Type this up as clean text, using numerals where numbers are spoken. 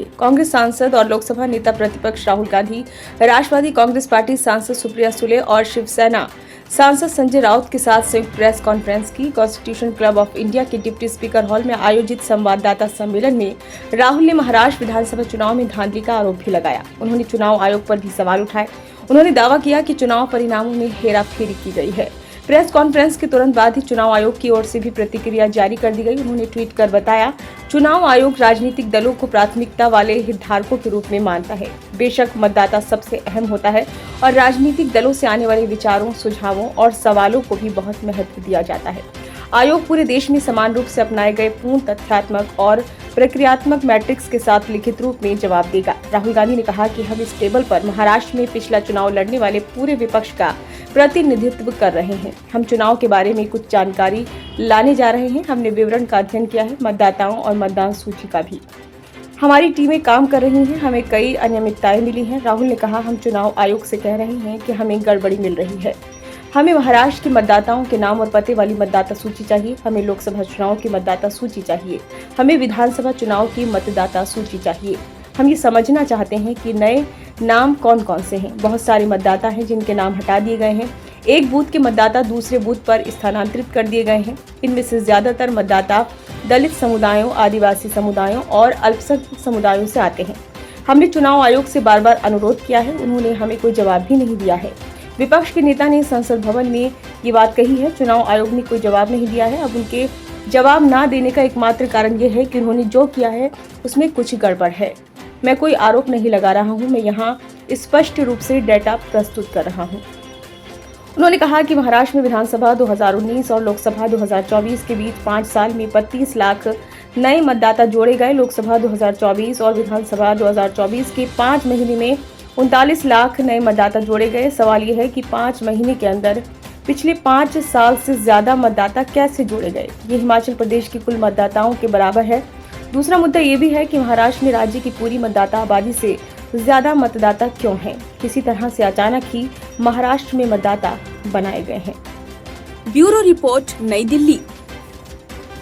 कांग्रेस सांसद और लोकसभा नेता प्रतिपक्ष राहुल गांधी, राष्ट्रवादी कांग्रेस पार्टी सांसद सुप्रिया सुले और शिवसेना सांसद संजय राउत के साथ संयुक्त प्रेस कॉन्फ्रेंस की। कॉन्स्टिट्यूशन क्लब ऑफ इंडिया के डिप्टी स्पीकर हॉल में आयोजित संवाददाता सम्मेलन में राहुल ने महाराष्ट्र विधानसभा चुनाव में धांधली का आरोप भी लगाया। उन्होंने चुनाव आयोग पर भी सवाल उठाए। उन्होंने दावा किया कि चुनाव परिणामों में हेराफेरी की गई है। प्रेस कॉन्फ्रेंस के तुरंत बाद ही चुनाव आयोग की ओर से भी प्रतिक्रिया जारी कर दी गई। उन्होंने ट्वीट कर बताया, चुनाव आयोग राजनीतिक दलों को प्राथमिकता वाले हितधारकों के रूप में मानता है। बेशक मतदाता सबसे अहम होता है और राजनीतिक दलों से आने वाले विचारों, सुझावों और सवालों को भी बहुत महत्व दिया जाता है। आयोग पूरे देश में समान रूप से अपनाए गए पूर्ण तथ्यात्मक और प्रक्रियात्मक मैट्रिक्स के साथ लिखित रूप में जवाब देगा। राहुल गांधी ने कहा कि हम इस टेबल पर महाराष्ट्र में पिछला चुनाव लड़ने वाले पूरे विपक्ष का प्रतिनिधित्व कर रहे हैं। हम चुनाव के बारे में कुछ जानकारी लाने जा रहे हैं। हमने विवरण का अध्ययन किया है, मतदाताओं और मतदान सूची का भी। हमारी टीमें काम कर रही हैं, हमें कई अनियमितताएं मिली हैं। राहुल ने कहा, हम चुनाव आयोग से कह रहे हैं कि हमें गड़बड़ी मिल रही है। हमें महाराष्ट्र के मतदाताओं के नाम और पते वाली मतदाता सूची चाहिए। हमें लोकसभा चुनाव की मतदाता सूची चाहिए। हमें विधानसभा चुनाव की मतदाता सूची चाहिए। हम ये समझना चाहते हैं कि नए नाम कौन कौन से हैं। बहुत सारे मतदाता हैं जिनके नाम हटा दिए गए हैं। एक बूथ के मतदाता दूसरे बूथ पर स्थानांतरित कर दिए गए हैं। इनमें से ज्यादातर मतदाता दलित समुदायों, आदिवासी समुदायों और अल्पसंख्यक समुदायों से आते हैं। हमने चुनाव आयोग से बार बार अनुरोध किया है, उन्होंने हमें कोई जवाब भी नहीं दिया है। विपक्ष के नेता ने संसद भवन में ये बात कही है, चुनाव आयोग ने कोई जवाब नहीं दिया है। अब उनके जवाब ना देने का एकमात्र कारण यह है कि उन्होंने जो किया है उसमें कुछ गड़बड़ है। मैं कोई आरोप नहीं लगा रहा हूं, मैं यहाँ स्पष्ट रूप से डेटा प्रस्तुत कर रहा हूं। उन्होंने कहा कि महाराष्ट्र में विधानसभा 2019 और लोकसभा 2024 के बीच 5 साल में 32 लाख नए मतदाता जोड़े गए। लोकसभा 2024 और विधानसभा 2024 के 5 महीने में 39 लाख नए मतदाता जोड़े गए। सवाल यह है कि 5 महीने के अंदर पिछले 5 साल से ज्यादा मतदाता कैसे जोड़े गए। ये हिमाचल प्रदेश के कुल मतदाताओं के बराबर है। दूसरा मुद्दा ये भी है कि महाराष्ट्र में राज्य की पूरी मतदाता आबादी से ज्यादा मतदाता क्यों हैं। किसी तरह से अचानक ही महाराष्ट्र में मतदाता बनाए गए हैं। ब्यूरो रिपोर्ट, नई दिल्ली।